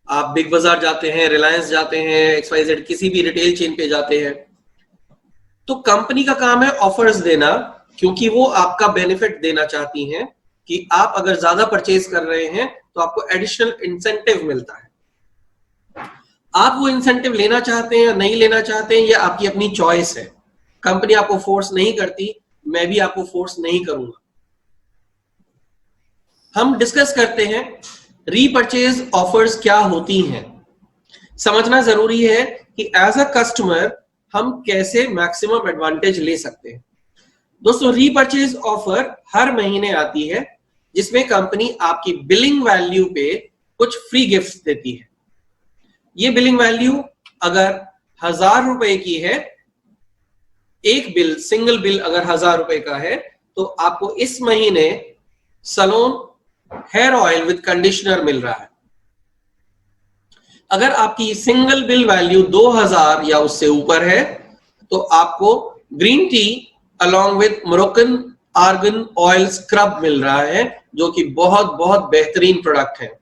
आप बिग बाजार जाते हैं, रिलायंस जाते हैं, XYZ किसी भी रिटेल चेन पे जाते हैं, तो कंपनी का काम है ऑफर्स देना, क्योंकि वो आपका बेनिफिट देना चाहती हैं कि आप अगर ज्यादा परचेज कर रहे हैं तो आपको एडिशनल इंसेंटिव मिलता है। आप वो इंसेंटिव लेना चाहते हैं या नहीं लेना चाहते हैं, ये आपकी अपनी चॉइस है। कंपनी आपको फोर्स नहीं करती, मैं भी आपको फोर्स नहीं करूंगा। हम डिस्कस करते हैं रीपर्चेज ऑफर्स क्या होती हैं। समझना जरूरी है कि एज अ कस्टमर हम कैसे मैक्सिमम एडवांटेज ले सकते हैं। दोस्तों, रीपर्चेज ऑफर हर महीने आती है जिसमें कंपनी आपकी बिलिंग वैल्यू पे कुछ फ्री गिफ्ट्स देती है। ये बिलिंग वैल्यू अगर 1000 रुपए की है, एक बिल, सिंगल बिल अगर 1000 रुपए का है, तो आपको इस महीने salon hair oil with conditioner मिल रहा है। अगर आपकी सिंगल बिल वैल्यू 2000 या उससे ऊपर है, तो आपको green tea along with Moroccan argan oil scrub मिल रहा है, जो कि बहुत बहुत बेहतरीन प्रोडक्ट है।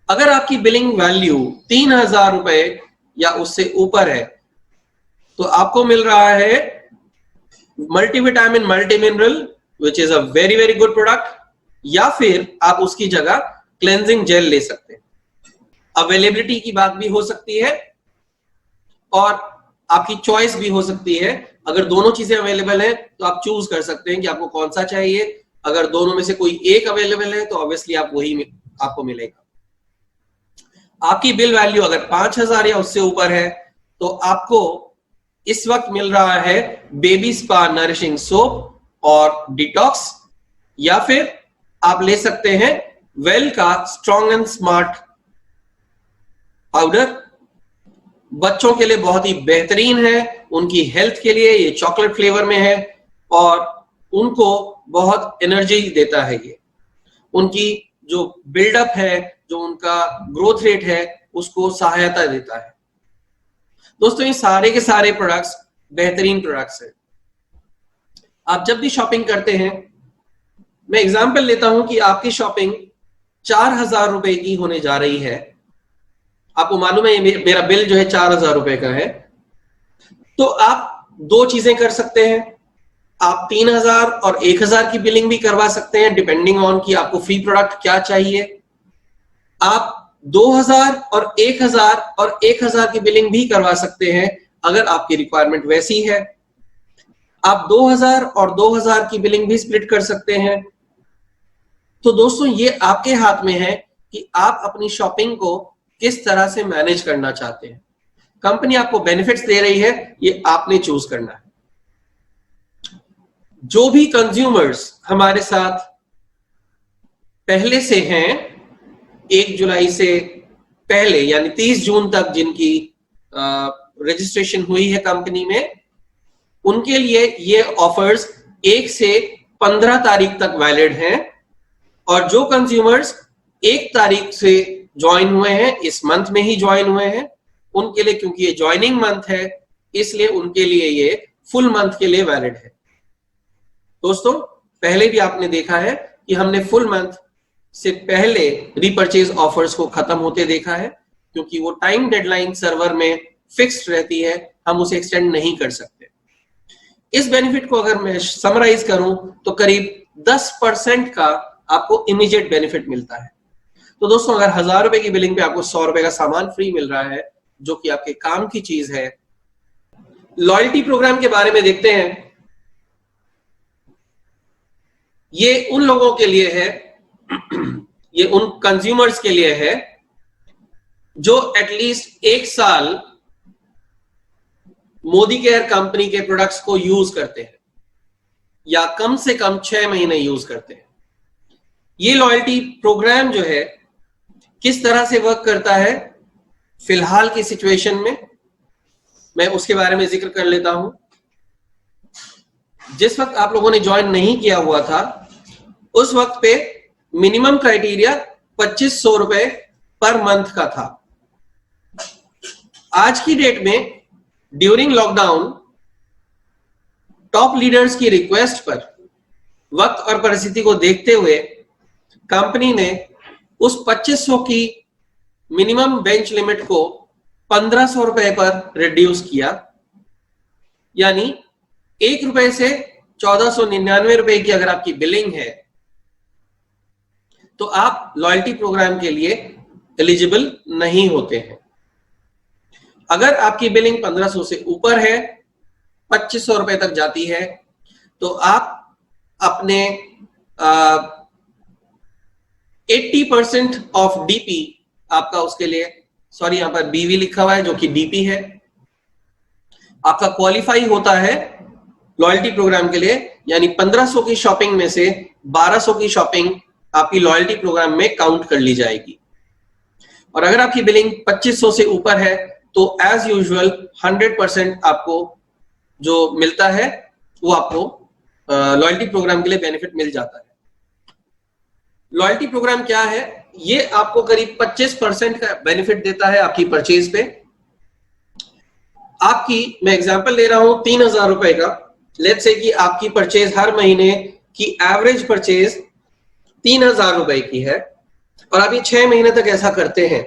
अगर आपकी बिलिंग वैल्यू 3000 रुपए या उससे ऊपर है, तो आपको मिल रहा है multivitamin multi mineral which is a very very good product, या फिर आप उसकी जगह क्लेंजिंग जेल ले सकते हैं। अवेलेबिलिटी की बात भी हो सकती है और आपकी चॉइस भी हो सकती है। अगर दोनों चीजें अवेलेबल है तो आप चूज कर सकते हैं कि आपको कौन सा चाहिए। अगर दोनों में से कोई एक अवेलेबल है तो ऑब्वियसली आप वही आपको मिलेगा। आपकी बिल वैल्यू अगर 5000 या उससे ऊपर है, तो आपको इस वक्त मिल रहा है बेबी स्पा नरिशिंग सोप और डिटॉक्स, या फिर आप ले सकते हैं वेल का स्ट्रॉन्ग एंड स्मार्ट पाउडर। बच्चों के लिए बहुत ही बेहतरीन है, उनकी हेल्थ के लिए। ये चॉकलेट फ्लेवर में है और उनको बहुत एनर्जी देता है। ये उनकी जो बिल्डअप है, जो उनका ग्रोथ रेट है, उसको सहायता देता है। दोस्तों, ये सारे के सारे प्रोडक्ट्स बेहतरीन प्रोडक्ट्स हैं। आप जब भी शॉपिंग करते हैं, मैं एग्जांपल लेता हूं कि आपकी शॉपिंग 4000 रुपए की होने जा रही है। आपको मालूम है मेरा बिल जो है 4000 रुपए का है, तो आप दो चीजें कर सकते हैं। आप 3000 और 1000 की बिलिंग भी करवा सकते हैं, डिपेंडिंग ऑन कि आपको फ्री प्रोडक्ट क्या चाहिए। आप 2000 और 1000 की बिलिंग भी करवा सकते हैं अगर आपकी रिक्वायरमेंट वैसी है। आप 2000 और 2000 की बिलिंग भी स्प्लिट कर सकते हैं। तो दोस्तों, ये आपके हाथ में है कि आप अपनी शॉपिंग को किस तरह से मैनेज करना चाहते हैं। कंपनी आपको बेनिफिट्स दे रही है, ये आपने चूज करना है। जो भी कंज्यूमर्स हमारे साथ पहले से हैं, 1 जुलाई से पहले यानी 30 जून तक जिनकी रजिस्ट्रेशन हुई है कंपनी में, उनके लिए ये ऑफर्स 1 से 15 तारीख तक वैलिड हैं। और जो कंज्यूमर्स 1 तारीख से ज्वाइन हुए हैं, इस मंथ में ही ज्वाइन हुए हैं, उनके लिए, क्योंकि ये ज्वाइनिंग मंथ है, इसलिए उनके लिए ये फुल मंथ के लिए वैलिड है। दोस्तों, पहले भी आपने देखा है कि हमने फुल मंथ से पहले रीपर्चेज ऑफर्स को खत्म होते देखा है, क्योंकि वो टाइम डेडलाइन सर्वर में फिक्स्ड रहती है, हम उसे एक्सटेंड नहीं कर सकते। इस बेनिफिट को अगर मैं समराइज करूं तो करीब 10% का आपको इमीडिएट बेनिफिट मिलता है। तो दोस्तों, अगर 1000 रुपए की बिलिंग पे आपको 100 रुपए का सामान फ्री मिल रहा है, जो कि आपके काम की चीज है। लॉयल्टी प्रोग्राम के बारे में देखते हैं। ये उन लोगों के लिए है, ये उन कंज्यूमर्स के लिए है जो एटलीस्ट 1 साल मोदी केयर कंपनी के प्रोडक्ट्स को यूज करते हैं, या कम से कम 6 महीने यूज करते हैं। ये लॉयल्टी प्रोग्राम जो है किस तरह से वर्क करता है फिलहाल की सिचुएशन में, मैं उसके बारे में जिक्र कर लेता हूं। जिस वक्त आप लोगों ने ज्वाइन नहीं किया हुआ था, उस वक्त पे मिनिमम क्राइटेरिया 2500 रुपए पर मंथ का था। आज की डेट में ड्यूरिंग लॉकडाउन टॉप लीडर्स की रिक्वेस्ट पर, वक्त और परिस्थिति को देखते हुए, कंपनी ने उस 2500 की मिनिमम बेंच लिमिट को 1500 रुपए पर रिड्यूस किया। यानी 1 रुपए से 1499 रुपए की अगर आपकी बिलिंग है, तो आप लॉयल्टी प्रोग्राम के लिए एलिजिबल नहीं होते हैं। अगर आपकी बिलिंग 1500 से ऊपर है, 2500 रुपए तक जाती है, तो आप अपने 80% ऑफ डीपी आपका उसके लिए, सॉरी यहां पर बीवी लिखा हुआ है जो कि डीपी है, आपका क्वालिफाई होता है लॉयल्टी प्रोग्राम के लिए, यानी 1500 की शॉपिंग में से 1200 की शॉपिंग आपकी लॉयल्टी प्रोग्राम में काउंट कर ली जाएगी। और अगर आपकी बिलिंग 2500 से ऊपर है तो एज यूजुअल 100% आपको जो मिलता है वो आपको लॉयल्टी प्रोग्राम के लिए बेनिफिट मिल जाता है। लॉयल्टी प्रोग्राम क्या है? ये आपको करीब 25% का बेनिफिट देता है आपकी परचेज पे। आपकी, मैं एग्जांपल ले रहा हूं 3000 रुपए का, लेट्स से कि आपकी परचेज हर महीने की एवरेज परचेज 3000 रुपए की है और आप ये 6 महीने तक ऐसा करते हैं,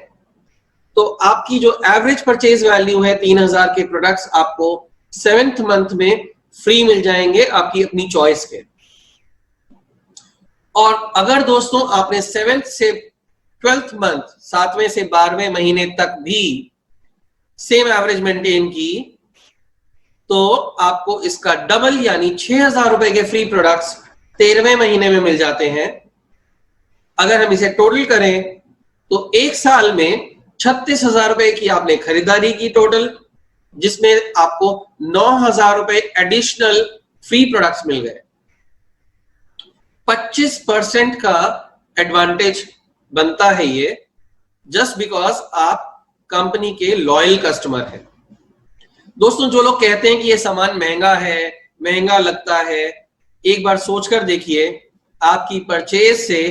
तो आपकी जो एवरेज परचेज वैल्यू है 3000 के प्रोडक्ट्स आपको 7th मंथ में फ्री मिल जाएंगे आपकी अपनी चॉइस के। और अगर दोस्तों आपने 7th से 12th मंथ, 7वें से 12वें महीने तक भी सेम एवरेज मेंटेन की, तो आपको इसका डबल यानी 6000 रुपए के फ्री प्रोडक्ट्स 13वें महीने में मिल जाते हैं। अगर हम इसे टोटल करें तो एक साल में 36,000 रुपए की आपने खरीदारी की टोटल, जिसमें आपको 9,000 रुपए एडिशनल फ्री प्रोडक्ट्स मिल गए। 25% का एडवांटेज बनता है ये, जस्ट बिकॉज आप कंपनी के लॉयल कस्टमर हैं। दोस्तों, जो लोग कहते हैं कि ये सामान महंगा है, महंगा लगता है, एक बार सोचकर देखिए, आपकी परचेज से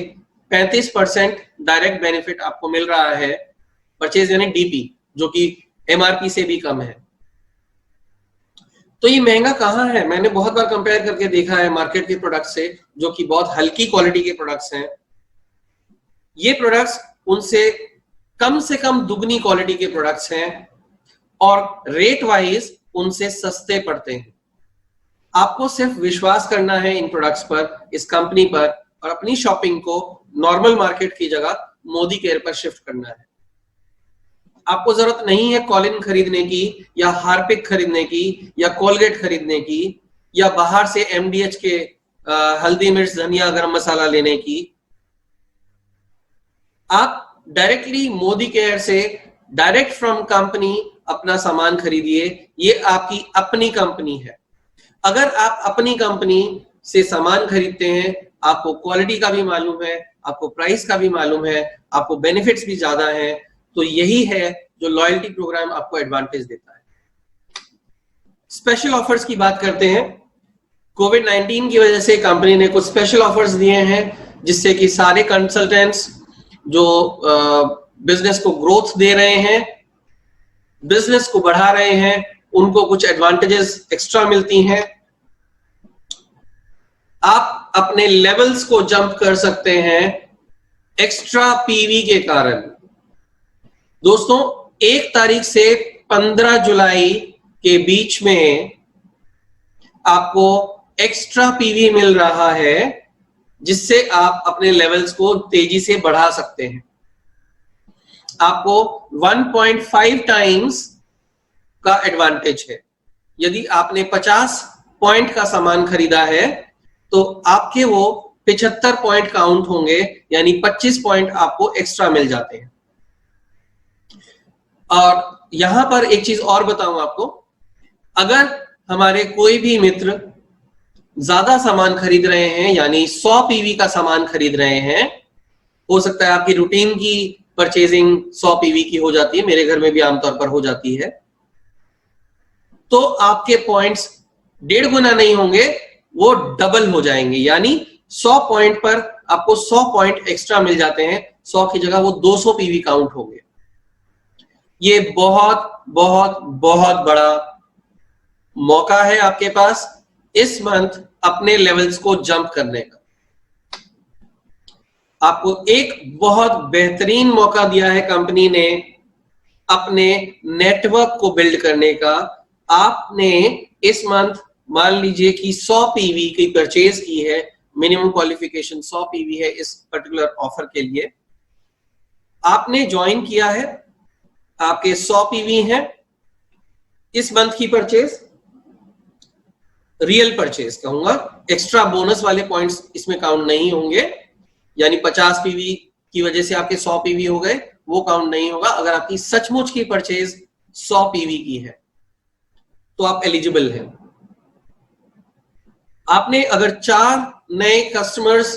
35% डायरेक्ट बेनिफिट आपको मिल रहा है, परचेज यानी डीपी, जो कि एमआरपी से भी कम है। तो ये महंगा कहां है? मैंने बहुत बार कंपेयर करके देखा है मार्केट के प्रोडक्ट से, जो कि बहुत हल्की क्वालिटी के प्रोडक्ट्स हैं। ये प्रोडक्ट्स उनसे कम दुगनी क्वालिटी के प्रोडक्ट्स हैं और रेट वाइज उनसे सस्ते पड़ते हैं। आपको सिर्फ विश्वास करना है इन प्रोडक्ट्स पर, इस कंपनी पर, और अपनी शॉपिंग को नॉर्मल मार्केट की जगह मोदी केयर पर शिफ्ट करना है। आपको जरूरत नहीं है कॉलिन खरीदने की, या हार्पिक खरीदने की, या कोलगेट खरीदने की, या बाहर से एमडीएच के हल्दी मिर्च धनिया गरम मसाला लेने की। आप डायरेक्टली मोदी केयर से, डायरेक्ट फ्रॉम कंपनी अपना सामान खरीदिए। ये आपकी अपनी कंपनी है। अगर आप अपनी कंपनी से सामान खरीदते हैं, आपको क्वालिटी का भी मालूम है, आपको प्राइस का भी मालूम है, आपको बेनिफिट्स भी ज्यादा हैं, तो यही है जो लॉयल्टी प्रोग्राम आपको एडवांटेज देता है। स्पेशल ऑफर्स की बात करते हैं। कोविड-19 की वजह से कंपनी ने कुछ स्पेशल ऑफर्स दिए हैं, जिससे कि सारे कंसल्टेंट्स जो बिजनेस को ग्रोथ दे रहे हैं, बिजनेस को बढ़ा रहे हैं, उनको कुछ एडवांटेजेस एक्स्ट्रा मिलती हैं। आप अपने लेवल्स को जंप कर सकते हैं एक्स्ट्रा पीवी के कारण। दोस्तों, 1 तारीख से 15 जुलाई के बीच में आपको एक्स्ट्रा पीवी मिल रहा है, जिससे आप अपने लेवल्स को तेजी से बढ़ा सकते हैं। आपको 1.5 टाइम्स का एडवांटेज है। यदि आपने 50 पॉइंट का सामान खरीदा है, तो आपके वो 75 पॉइंट काउंट होंगे, यानी 25 पॉइंट आपको एक्स्ट्रा मिल जाते हैं। और यहां पर एक चीज और बताऊं आपको, अगर हमारे कोई भी मित्र ज्यादा सामान खरीद रहे हैं, यानी 100 पीवी का सामान खरीद रहे हैं, हो सकता है आपकी रूटीन की परचेजिंग 100 पीवी की हो जाती है, मेरे घर में भी आमतौर पर हो जाती है, तो आपके पॉइंट्स 1.5 गुना नहीं होंगे, वो डबल हो जाएंगे। यानी 100 पॉइंट पर आपको 100 पॉइंट एक्स्ट्रा मिल जाते हैं, 100 की जगह वो 200 पीवी काउंट होंगे। ये बहुत बहुत बहुत बड़ा मौका है आपके पास इस मंथ अपने लेवल्स को जंप करने का। आपको एक बहुत बेहतरीन मौका दिया है कंपनी ने अपने नेटवर्क को बिल्ड करने का। आपने इस मंथ मान लीजिए कि 100 पीवी की परचेज की है, मिनिमम क्वालिफिकेशन 100 पीवी है इस पर्टिकुलर ऑफर के लिए, आपने ज्वाइन किया है, आपके 100 पीवी हैं इस मंथ की परचेज, रियल परचेज कहूंगा, एक्स्ट्रा बोनस वाले पॉइंट्स इसमें काउंट नहीं होंगे, यानी 50 पीवी की वजह से आपके 100 पीवी हो गए, वो काउंट नहीं होगा। अगर आपकी सचमुच की परचेज 100 पीवी की है तो आप एलिजिबल हैं। आपने अगर 4 नए कस्टमर्स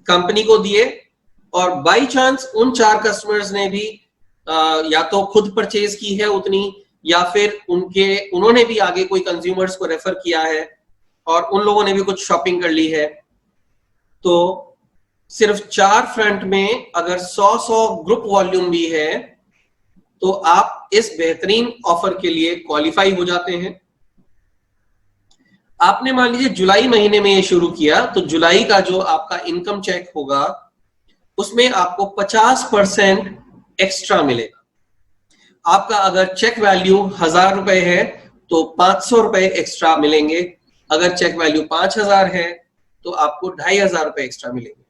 कंपनी को दिए और बाय चांस उन 4 कस्टमर्स ने भी या तो खुद परचेज की है उतनी, या फिर उन्होंने भी आगे कोई कंज्यूमर्स को रेफर किया है और उन लोगों ने भी कुछ शॉपिंग कर ली है, तो सिर्फ 4 फ्रंट में अगर 100 ग्रुप वॉल्यूम भी है तो आप इस बेहतरीन ऑफर के लिए क्वालिफाई हो जाते हैं। आपने मान लीजिए जुलाई महीने में ये शुरू किया, तो जुलाई का जो आपका इनकम चेक होगा उसमें आपको 50% एक्स्ट्रा मिलेगा। आपका अगर चेक वैल्यू 1000 रुपए है तो 500 रुपए एक्स्ट्रा मिलेंगे। अगर चेक वैल्यू 5000 है तो आपको 2500 रुपए एक्स्ट्रा मिलेंगे।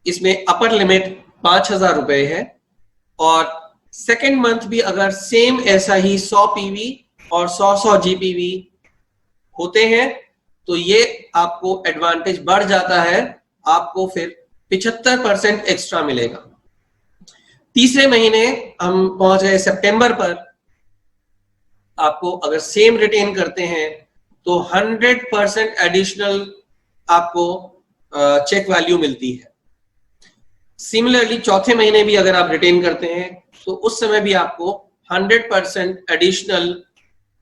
इसमें अपर लिमिट 5000 रुपए है और सेकेंड मंथ भी अगर सेम ऐसा ही 100 पीवी और 100 जीपीवी होते हैं तो ये आपको एडवांटेज बढ़ जाता है, आपको फिर 75% एक्स्ट्रा मिलेगा। तीसरे महीने हम पहुंच गए सितंबर पर, आपको अगर सेम रिटेन करते हैं तो 100% एडिशनल आपको चेक वैल्यू मिलती है। सिमिलरली चौथे महीने भी अगर आप रिटेन करते हैं तो उस समय भी आपको 100% एडिशनल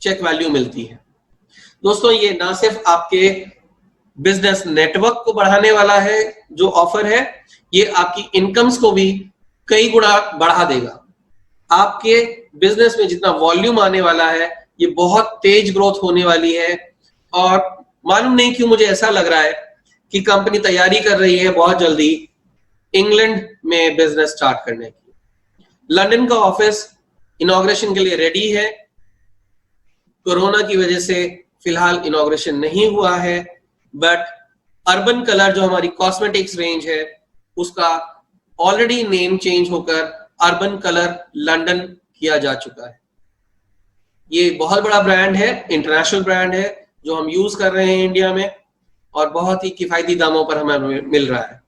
चेक वैल्यू मिलती है। दोस्तों, ये ना सिर्फ आपके बिजनेस नेटवर्क को बढ़ाने वाला है जो ऑफर है, ये आपकी इनकम्स को भी कई गुना बढ़ा देगा। आपके बिजनेस में जितना वॉल्यूम आने वाला है ये बहुत तेज ग्रोथ होने वाली है और मालूम नहीं क्यों मुझे ऐसा लग रहा है कि कंपनी तैयारी कर रही है बहुत जल्दी इंग्लैंड में बिजनेस स्टार्ट करने की। लंदन का ऑफिस इनॉग्रेशन के लिए रेडी है। कोरोना की वजह से फिलहाल इनॉग्रेशन नहीं हुआ है, बट अर्बन कलर जो हमारी कॉस्मेटिक्स रेंज है उसका ऑलरेडी नेम चेंज होकर अर्बन कलर लंदन किया जा चुका है। ये बहुत बड़ा ब्रांड है, इंटरनेशनल ब्रांड है जो हम यूज कर रहे हैं इंडिया में और बहुत ही किफायती दामों पर हमें मिल रहा है।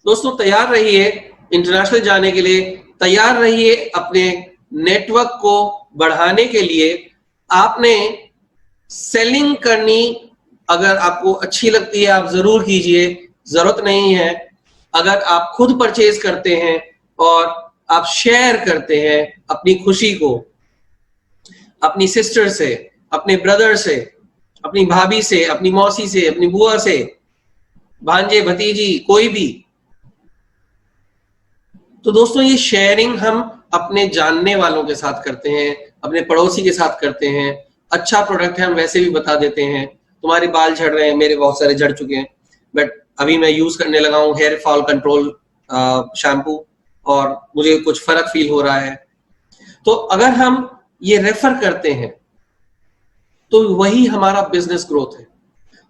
दोस्तों, तैयार रहिए इंटरनेशनल जाने के लिए, तैयार रहिए अपने नेटवर्क को बढ़ाने के लिए। आपने सेलिंग करनी अगर आपको अच्छी लगती है आप जरूर कीजिए, जरूरत नहीं है। अगर आप खुद परचेज करते हैं और आप शेयर करते हैं अपनी खुशी को अपनी सिस्टर से, अपने ब्रदर से, अपनी भाभी से, अपनी मौसी से, अपनी बुआ से, भांजे भतीजी, कोई भी, तो दोस्तों ये शेयरिंग हम अपने जानने वालों के साथ करते हैं, अपने पड़ोसी के साथ करते हैं। अच्छा प्रोडक्ट है हम वैसे भी बता देते हैं, तुम्हारे बाल झड़ रहे हैं, मेरे बहुत सारे झड़ चुके हैं बट अभी मैं यूज करने लगा हूँ हेयर फॉल कंट्रोल शैम्पू और मुझे कुछ फर्क फील हो रहा है। तो अगर हम ये रेफर करते हैं तो वही हमारा बिजनेस ग्रोथ है।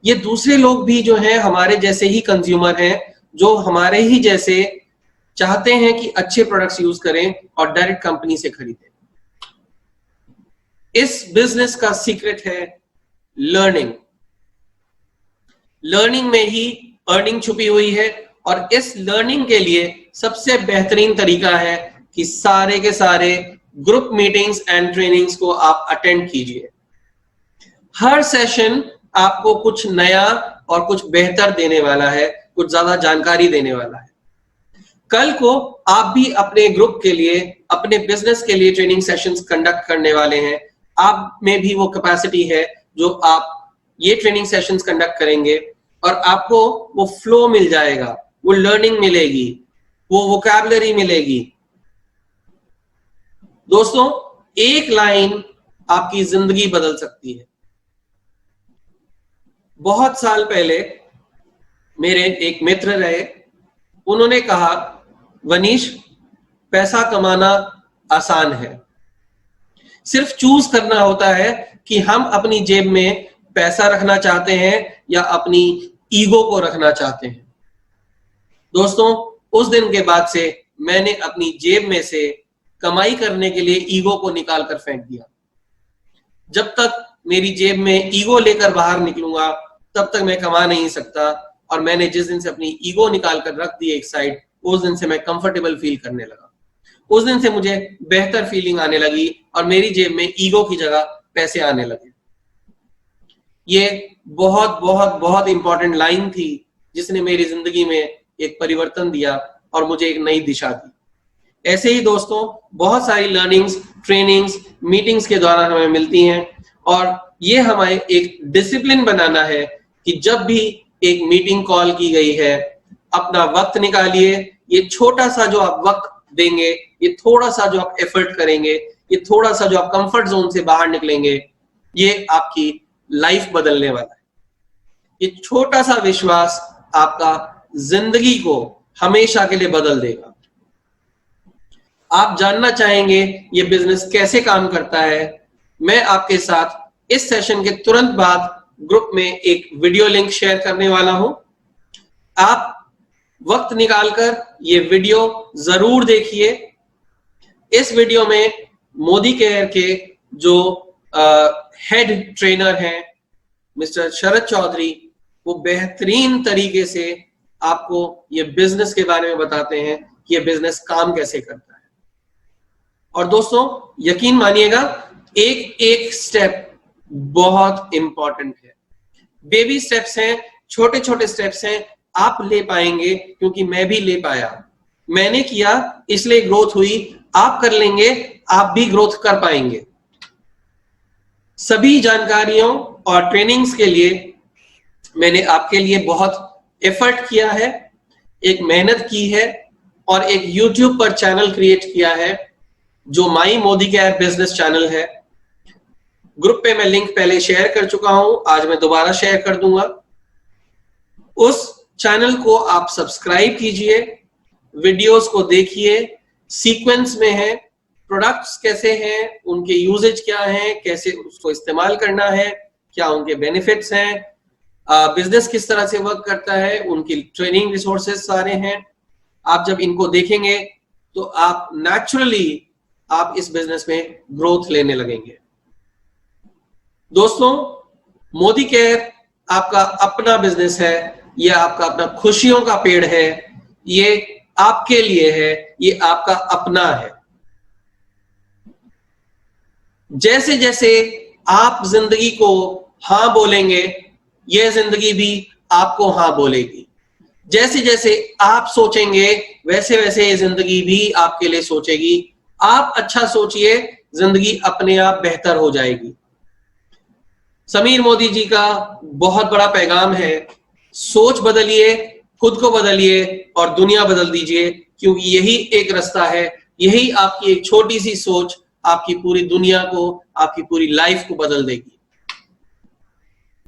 ये दूसरे लोग भी जो हैं हमारे जैसे ही कंज्यूमर हैं, जो हमारे ही जैसे चाहते हैं कि अच्छे प्रोडक्ट्स यूज करें और डायरेक्ट कंपनी से खरीदें। इस बिजनेस का सीक्रेट है लर्निंग। लर्निंग में ही अर्निंग छुपी हुई है और इस लर्निंग के लिए सबसे बेहतरीन तरीका है कि सारे के सारे ग्रुप मीटिंग्स एंड ट्रेनिंग्स को आप अटेंड कीजिए। हर सेशन आपको कुछ नया और कुछ बेहतर देने वाला है, कुछ ज्यादा जानकारी देने वाला है। कल को आप भी अपने ग्रुप के लिए, अपने बिजनेस के लिए ट्रेनिंग सेशंस कंडक्ट करने वाले हैं। आप में भी वो कैपेसिटी है जो आप ये ट्रेनिंग सेशंस कंडक्ट करेंगे और आपको वो फ्लो मिल जाएगा, वो लर्निंग मिलेगी, वो वोकैबुलरी मिलेगी। दोस्तों, एक लाइन आपकी जिंदगी बदल सकती है। बहुत साल पहले मेरे एक मित्र रहे, उन्होंने कहा, वनीश, पैसा कमाना आसान है, सिर्फ चूज करना होता है कि हम अपनी जेब में पैसा रखना चाहते हैं या अपनी ईगो को रखना चाहते हैं। दोस्तों, उस दिन के बाद से मैंने अपनी जेब में से कमाई करने के लिए ईगो को निकाल कर फेंक दिया। जब तक मेरी जेब में ईगो लेकर बाहर निकलूंगा तब तक मैं कमा नहीं सकता। और मैंने जिस दिन से अपनी ईगो निकाल कर रख दी एक साइड, उस दिन से मैं कंफर्टेबल फील करने लगा, उस दिन से मुझे बेहतर फीलिंग आने लगी और मेरी जेब में ईगो की जगह पैसे आने लगे। ये बहुत बहुत बहुत इंपॉर्टेंट लाइन थी जिसने मेरी जिंदगी में एक परिवर्तन दिया और मुझे एक नई दिशा दी। ऐसे ही दोस्तों बहुत सारी लर्निंग्स, ट्रेनिंग्स, मीटिंग्स के दौरान हमें मिलती हैं और ये हमें एक डिसिप्लिन बनाना है कि जब भी एक मीटिंग कॉल की गई है अपना वक्त निकालिए। ये छोटा सा जो आप वक्त देंगे, ये थोड़ा सा जो आप एफर्ट करेंगे, ये थोड़ा सा जो आप कंफर्ट जोन से बाहर निकलेंगे, ये आपकी लाइफ बदलने वाला है। ये छोटा सा विश्वास आपका जिंदगी को हमेशा के लिए बदल देगा। आप जानना चाहेंगे ये बिजनेस कैसे काम करता है, मैं आपके साथ इस सेशन के तुरंत बाद ग्रुप में एक वीडियो लिंक शेयर करने वाला हूं। आप वक्त निकालकर ये वीडियो जरूर देखिए। इस वीडियो में मोदी केयर के जो हेड ट्रेनर हैं मिस्टर शरद चौधरी, वो बेहतरीन तरीके से आपको ये बिजनेस के बारे में बताते हैं कि ये बिजनेस काम कैसे करता है। और दोस्तों यकीन मानिएगा एक एक स्टेप बहुत इंपॉर्टेंट है। बेबी स्टेप्स हैं, छोटे छोटे स्टेप्स हैं, आप ले पाएंगे क्योंकि मैं भी ले पाया, मैंने किया इसलिए ग्रोथ हुई। आप कर लेंगे, आप भी ग्रोथ कर पाएंगे। सभी जानकारियों और ट्रेनिंग्स के लिए मैंने आपके लिए बहुत एफर्ट किया है, एक मेहनत की है और एक YouTube पर चैनल क्रिएट किया है जो माई मोदी केयर बिजनेस चैनल है। ग्रुप पे मैं लिंक पहले शेयर कर चुका हूं, आज मैं दोबारा शेयर कर दूंगा। उस चैनल को आप सब्सक्राइब कीजिए, वीडियोस को देखिए, सीक्वेंस में है, प्रोडक्ट्स कैसे हैं, उनके यूजेज क्या हैं, कैसे उसको इस्तेमाल करना है, क्या उनके बेनिफिट्स हैं, बिजनेस किस तरह से वर्क करता है, उनकी ट्रेनिंग रिसोर्सेज सारे हैं। आप जब इनको देखेंगे तो आप नेचुरली आप इस बिजनेस में ग्रोथ लेने लगेंगे। दोस्तों मोदी केयर आपका अपना बिजनेस है, ये आपका अपना खुशियों का पेड़ है, ये आपके लिए है, ये आपका अपना है। जैसे जैसे आप जिंदगी को हां बोलेंगे, यह जिंदगी भी आपको हां बोलेगी। जैसे जैसे आप सोचेंगे वैसे वैसे ये जिंदगी भी आपके लिए सोचेगी। आप अच्छा सोचिए, जिंदगी अपने आप बेहतर हो जाएगी। समीर मोदी जी का बहुत बड़ा पैगाम है, सोच बदलिए, खुद को बदलिए और दुनिया बदल दीजिए, क्योंकि यही एक रास्ता है, यही आपकी एक छोटी सी सोच आपकी पूरी दुनिया को, आपकी पूरी लाइफ को बदल देगी।